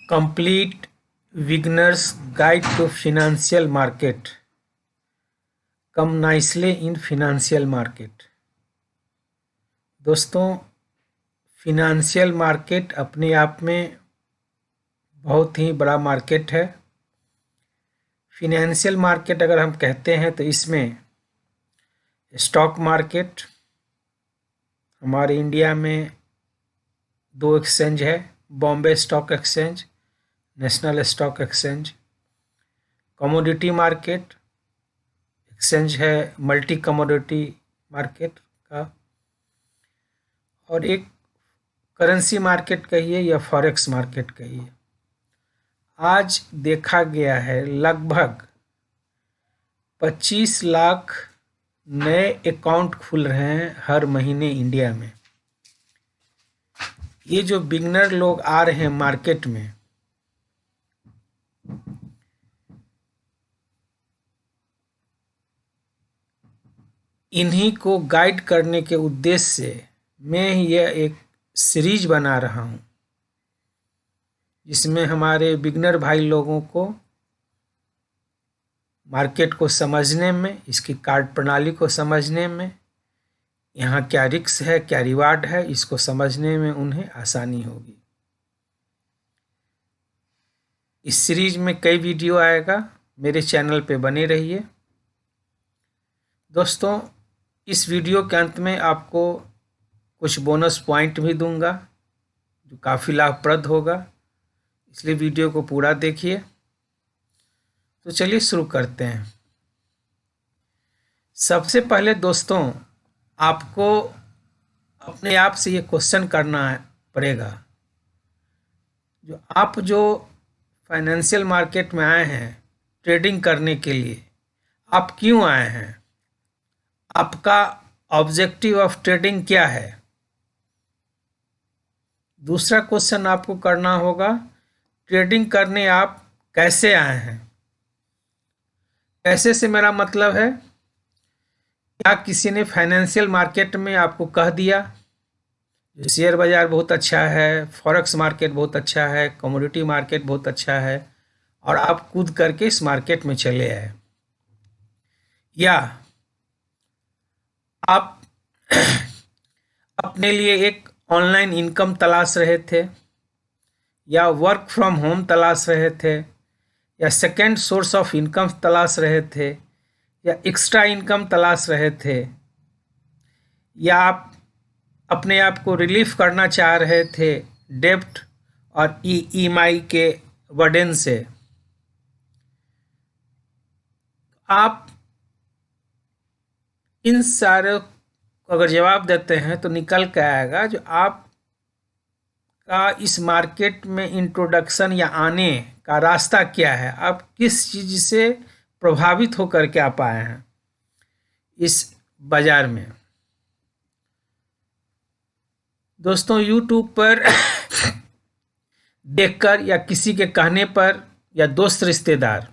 Complete Beginner's Guide to Financial Market. Come nicely in financial market. दोस्तों, financial market अपने आप में बहुत ही बड़ा मार्केट है। फिनेंशियल मार्केट अगर हम कहते हैं तो इसमें स्टॉक मार्केट, हमारे इंडिया में 2 एक्सचेंज है, Bombay stock exchange, national stock exchange. Commodity market exchange है मल्टी कमोडिटी मार्केट का, और एक करेंसी मार्केट कहिए या फॉरेक्स मार्केट कहिए। आज देखा गया है लगभग 25 लाख नए अकाउंट खुल रहे हैं हर महीने इंडिया में। ये जो बिगनर लोग आ रहे हैं मार्केट में, इन्हीं को गाइड करने के उद्देश्य से मैं यह एक सीरीज बना रहा हूं, जिसमें हमारे बिगनर भाई लोगों को मार्केट को समझने में, इसकी कार्य प्रणाली को समझने में, यहाँ क्या रिस्क है क्या रिवार्ड है, इसको समझने में उन्हें आसानी होगी। इस सीरीज में कई वीडियो आएगा, मेरे चैनल पे बने रहिए। दोस्तों, इस वीडियो के अंत में आपको कुछ बोनस पॉइंट भी दूंगा जो काफ़ी लाभप्रद होगा, इसलिए वीडियो को पूरा देखिए। तो चलिए शुरू करते हैं। सबसे पहले दोस्तों, आपको अपने आप से ये क्वेश्चन करना पड़ेगा, जो फाइनेंशियल मार्केट में आए हैं ट्रेडिंग करने के लिए, आप क्यों आए हैं? आपका ऑब्जेक्टिव ऑफ ट्रेडिंग क्या है? दूसरा क्वेश्चन आपको करना होगा, ट्रेडिंग करने आप कैसे आए हैं? कैसे से मेरा मतलब है, क्या किसी ने फाइनेंशियल मार्केट में आपको कह दिया शेयर बाजार बहुत अच्छा है, फॉरेक्स मार्केट बहुत अच्छा है, कमोडिटी मार्केट बहुत अच्छा है, और आप कूद करके इस मार्केट में चले आए? या आप अपने लिए एक ऑनलाइन इनकम तलाश रहे थे, या वर्क फ्रॉम होम तलाश रहे थे, या सेकेंड सोर्स ऑफ इनकम तलाश रहे थे, या एक्स्ट्रा इनकम तलाश रहे थे, या आप अपने आप को रिलीफ करना चाह रहे थे डेब्ट और ईएमआई के बर्डन से? आप इन सारे को अगर जवाब देते हैं तो निकल के आएगा जो आप का इस मार्केट में इंट्रोडक्शन या आने का रास्ता क्या है, आप किस चीज़ से प्रभावित होकर के आप आए हैं इस बाजार में। दोस्तों, यूट्यूब पर देखकर या किसी के कहने पर, या दोस्त रिश्तेदार,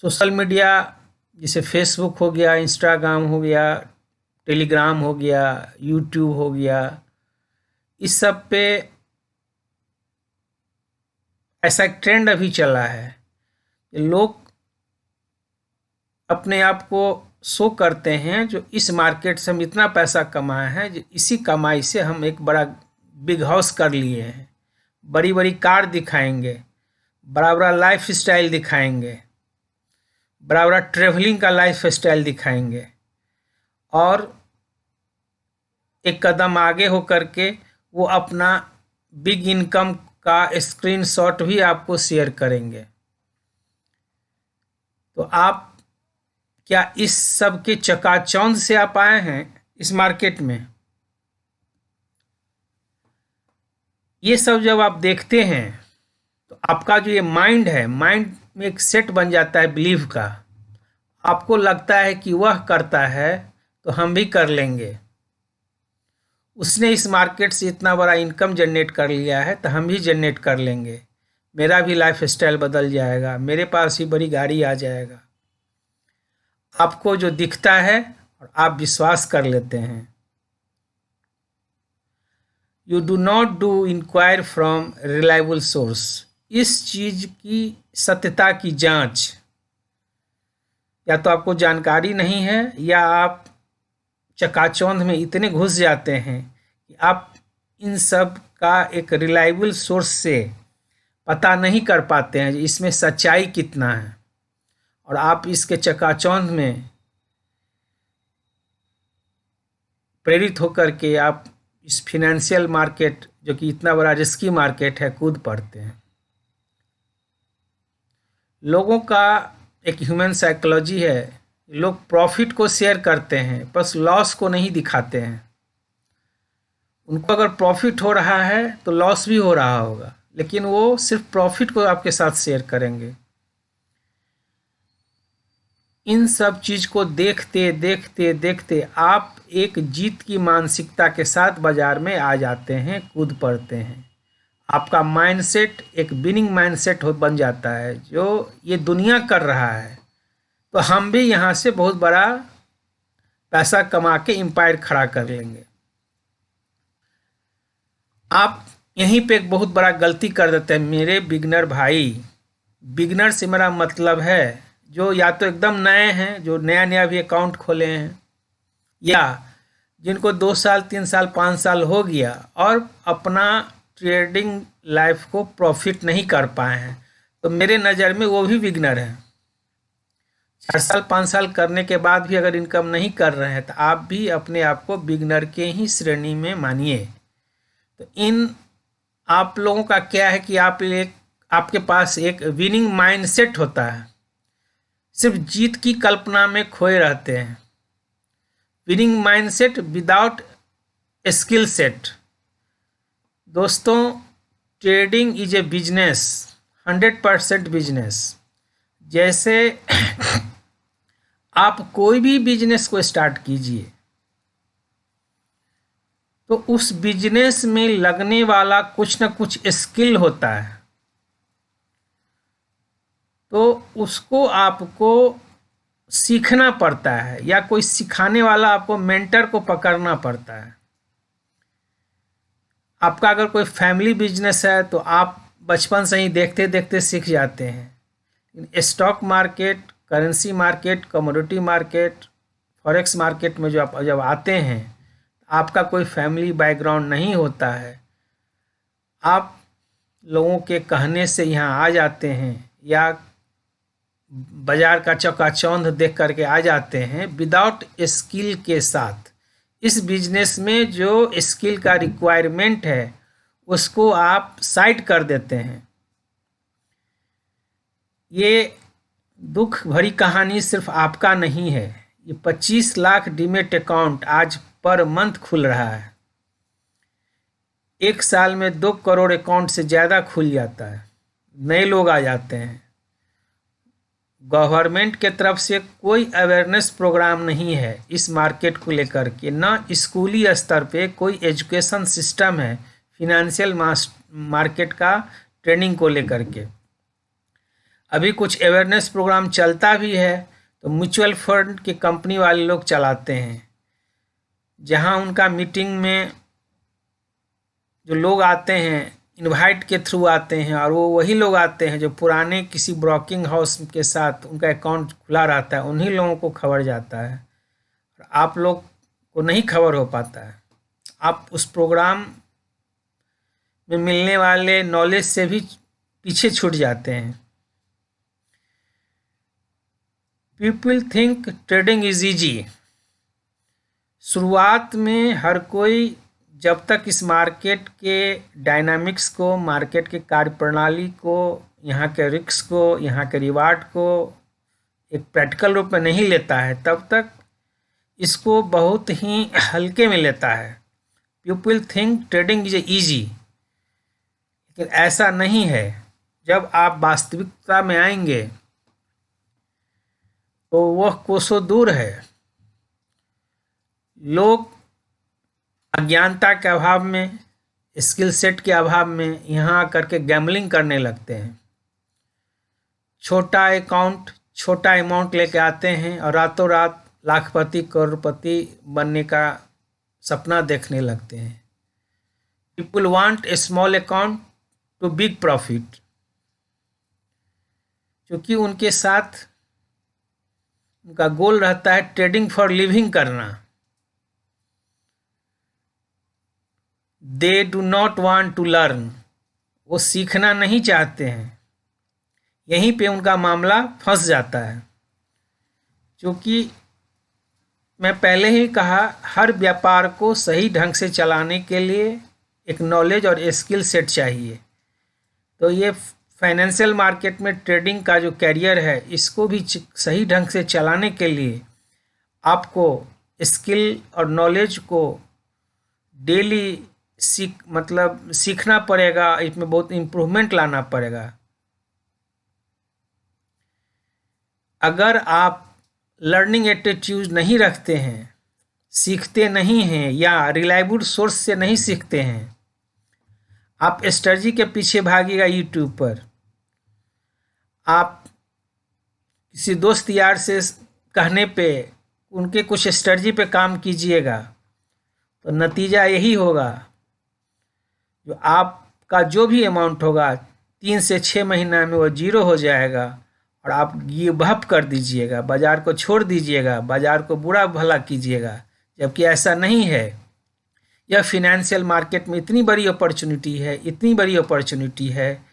सोशल मीडिया जैसे फेसबुक हो गया, इंस्टाग्राम हो गया, टेलीग्राम हो गया, यूट्यूब हो गया, इस सब पे ऐसा एक ट्रेंड अभी चला है, लोग अपने आप को शो करते हैं जो इस मार्केट से हम इतना पैसा कमाए हैं, जो इसी कमाई से हम एक बड़ा बिग हाउस कर लिए हैं, बड़ी बड़ी कार दिखाएंगे, बड़ा बड़ा लाइफ स्टाइल दिखाएंगे, बड़ा बड़ा ट्रेवलिंग का लाइफ स्टाइल दिखाएंगे, और एक कदम आगे हो करके वो अपना बिग इनकम का स्क्रीनशॉट भी आपको शेयर करेंगे। तो आप क्या इस सब के चकाचौंध से आप आए हैं इस मार्केट में? ये सब जब आप देखते हैं तो आपका जो ये माइंड है, माइंड में एक सेट बन जाता है बिलीव का। आपको लगता है कि वह करता है तो हम भी कर लेंगे, उसने इस मार्केट से इतना बड़ा इनकम जनरेट कर लिया है तो हम भी जनरेट कर लेंगे, मेरा भी लाइफ स्टाइल बदल जाएगा, मेरे पास ही बड़ी गाड़ी आ जाएगा। आपको जो दिखता है और आप विश्वास कर लेते हैं। You do not do inquire from reliable source. इस चीज़ की सत्यता की जांच या तो आपको जानकारी नहीं है या आप चकाचौंध में इतने घुस जाते हैं कि आप इन सब का एक रिलायबल सोर्स से पता नहीं कर पाते हैं इसमें सच्चाई कितना है, और आप इसके चकाचौंध में प्रेरित होकर के आप इस फिनेंशियल मार्केट, जो कि इतना बड़ा रिस्की मार्केट है, कूद पड़ते हैं। लोगों का एक ह्यूमन साइकोलॉजी है, लोग प्रॉफिट को शेयर करते हैं बस लॉस को नहीं दिखाते हैं। उनको अगर प्रॉफिट हो रहा है तो लॉस भी हो रहा होगा, लेकिन वो सिर्फ प्रॉफिट को आपके साथ शेयर करेंगे। इन सब चीज़ को देखते देखते देखते आप एक जीत की मानसिकता के साथ बाजार में आ जाते हैं, कूद पड़ते हैं। आपका माइंडसेट एक विनिंग माइंडसेट बन जाता है, जो ये दुनिया कर रहा है तो हम भी यहाँ से बहुत बड़ा पैसा कमा के एम्पायर खड़ा कर लेंगे। आप यहीं पे एक बहुत बड़ा गलती कर देते हैं मेरे बिगनर भाई। बिगनर से मेरा मतलब है जो या तो एकदम नए हैं, जो नया नया भी अकाउंट खोले हैं, या जिनको 2 साल 3 साल 5 साल हो गया और अपना ट्रेडिंग लाइफ को प्रॉफिट नहीं कर पाए हैं, तो मेरे नज़र में वो भी बिगनर हैं। 4 साल 5 साल करने के बाद भी अगर इनकम नहीं कर रहे हैं तो आप भी अपने आप को बिगनर के ही श्रेणी में मानिए। तो इन आप लोगों का क्या है कि आपके पास एक विनिंग माइंडसेट होता है, सिर्फ जीत की कल्पना में खोए रहते हैं। Winning mindset without skill set. दोस्तों, trading is a business, 100% business. जैसे आप कोई भी बिजनेस को स्टार्ट कीजिए तो उस बिजनेस में लगने वाला कुछ ना कुछ स्किल होता है, तो उसको आपको सीखना पड़ता है या कोई सिखाने वाला आपको मेंटर को पकड़ना पड़ता है। आपका अगर कोई फैमिली बिजनेस है तो आप बचपन से ही देखते देखते सीख जाते हैं। Stock market, currency market, commodity market, forex market में जब आते हैं, आपका कोई फैमिली बैकग्राउंड नहीं होता है, आप लोगों के कहने से यहाँ आ जाते हैं या बाजार का चकाचौंध देख करके आ जाते हैं विदाउट स्किल के साथ। इस बिजनेस में जो स्किल का रिक्वायरमेंट है उसको आप साइड कर देते हैं। ये दुख भरी कहानी सिर्फ आपका नहीं है। ये 25 लाख डीमेट अकाउंट आज पर मंथ खुल रहा है। एक साल में 2 करोड़ अकाउंट से ज़्यादा खुल जाता है, नए लोग आ जाते हैं। गवर्नमेंट के तरफ से कोई अवेयरनेस प्रोग्राम नहीं है इस मार्केट को लेकर के, ना स्कूली स्तर पे कोई एजुकेशन सिस्टम है फिनेंशियल मार्केट का ट्रेनिंग को लेकर के। अभी कुछ अवेयरनेस प्रोग्राम चलता भी है तो म्यूचुअल फंड के कंपनी वाले लोग चलाते हैं, जहां उनका मीटिंग में जो लोग आते हैं इनवाइट के थ्रू आते हैं, और वो वही लोग आते हैं जो पुराने किसी ब्रोकिंग हाउस के साथ उनका अकाउंट खुला रहता है, उन्हीं लोगों को खबर जाता है। आप लोग को नहीं खबर हो पाता है। आप उस प्रोग्राम में मिलने वाले नॉलेज से भी पीछे छूट जाते हैं। People think trading is easy. शुरुआत में हर कोई जब तक इस मार्केट के डायनामिक्स को, मार्केट के कार्यप्रणाली को, यहाँ के रिस्क को, यहाँ के रिवार्ड को एक प्रैक्टिकल रूप में नहीं लेता है, तब तक इसको बहुत ही हल्के में लेता है। People think trading is easy, लेकिन ऐसा नहीं है। जब आप वास्तविकता में आएंगे तो वह कोसों दूर है। लोग अज्ञानता के अभाव में, स्किल सेट के अभाव में यहाँ आकर के गैम्बलिंग करने लगते हैं। छोटा अमाउंट लेके आते हैं और रातों रात लाखपति करोड़पति बनने का सपना देखने लगते हैं। People want a small account to big profit, क्योंकि उनके साथ उनका गोल रहता है ट्रेडिंग फॉर लिविंग करना। They do not want to learn, वो सीखना नहीं चाहते हैं। यहीं पे उनका मामला फंस जाता है। क्योंकि मैं पहले ही कहा, हर व्यापार को सही ढंग से चलाने के लिए एक नॉलेज और स्किल सेट चाहिए। तो ये फाइनेंशियल मार्केट में ट्रेडिंग का जो कैरियर है, इसको भी सही ढंग से चलाने के लिए आपको स्किल और नॉलेज को डेली सीखना पड़ेगा। इसमें बहुत इम्प्रूवमेंट लाना पड़ेगा। अगर आप लर्निंग एटीट्यूड नहीं रखते हैं, सीखते नहीं हैं, या रिलायबल सोर्स से नहीं सीखते हैं, आप स्ट्रेटजी के पीछे भागिएगा यूट्यूब पर, आप किसी दोस्त यार से कहने पे उनके कुछ स्ट्रेटजी पे काम कीजिएगा, तो नतीजा यही होगा, जो आपका जो भी अमाउंट होगा 3 से 6 महीना में वो जीरो हो जाएगा और आप गिव अप कर दीजिएगा, बाज़ार को छोड़ दीजिएगा, बाज़ार को बुरा भला कीजिएगा। जबकि ऐसा नहीं है। यह फिनेंशियल मार्केट में इतनी बड़ी अपॉर्चुनिटी है, इतनी बड़ी अपॉर्चुनिटी है,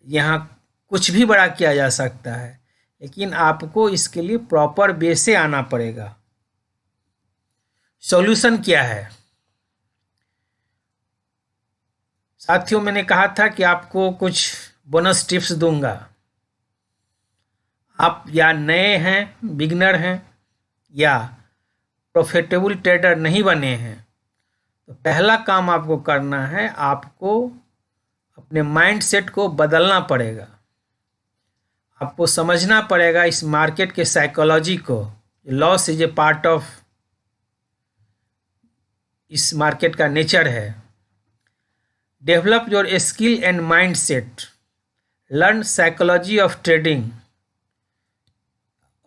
यहाँ कुछ भी बड़ा किया जा सकता है, लेकिन आपको इसके लिए प्रॉपर वे से आना पड़ेगा। सॉल्यूशन क्या है? साथियों, मैंने कहा था कि आपको कुछ बोनस टिप्स दूंगा। आप या नए हैं, बिगनर हैं, या प्रॉफिटेबल ट्रेडर नहीं बने हैं, तो पहला काम आपको करना है, आपको अपने माइंडसेट को बदलना पड़ेगा। आपको समझना पड़ेगा इस मार्केट के साइकोलॉजी को। Loss is a part of इस मार्केट का नेचर है। Develop your skill and mindset, learn psychology of trading.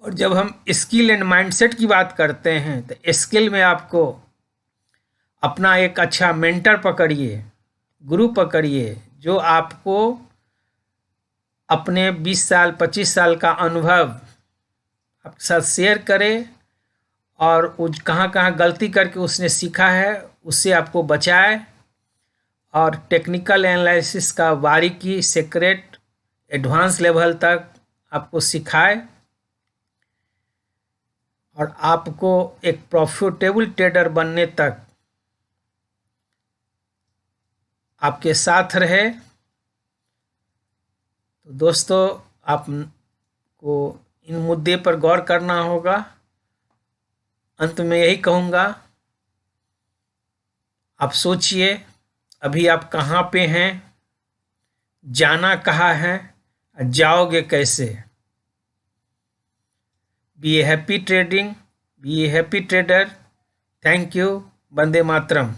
और जब हम स्किल एंड माइंडसेट की बात करते हैं, तो स्किल में आपको अपना एक अच्छा मेंटर पकड़िए, गुरु पकड़िए, जो आपको अपने 20 साल 25 साल का अनुभव आपके साथ शेयर करे, और कहाँ कहाँ गलती करके उसने सीखा है उससे आपको बचाए, और टेक्निकल एनालिसिस का बारीकी, सीक्रेट, एडवांस लेवल तक आपको सिखाए, और आपको एक प्रॉफिटेबल ट्रेडर बनने तक आपके साथ रहे। तो दोस्तों, आपको इन मुद्दे पर गौर करना होगा। अंत में यही कहूँगा, आप सोचिए अभी आप कहाँ पे हैं, जाना कहाँ है, जाओगे कैसे। Be a happy trading, be a happy trader. Thank you. वंदे मातरम।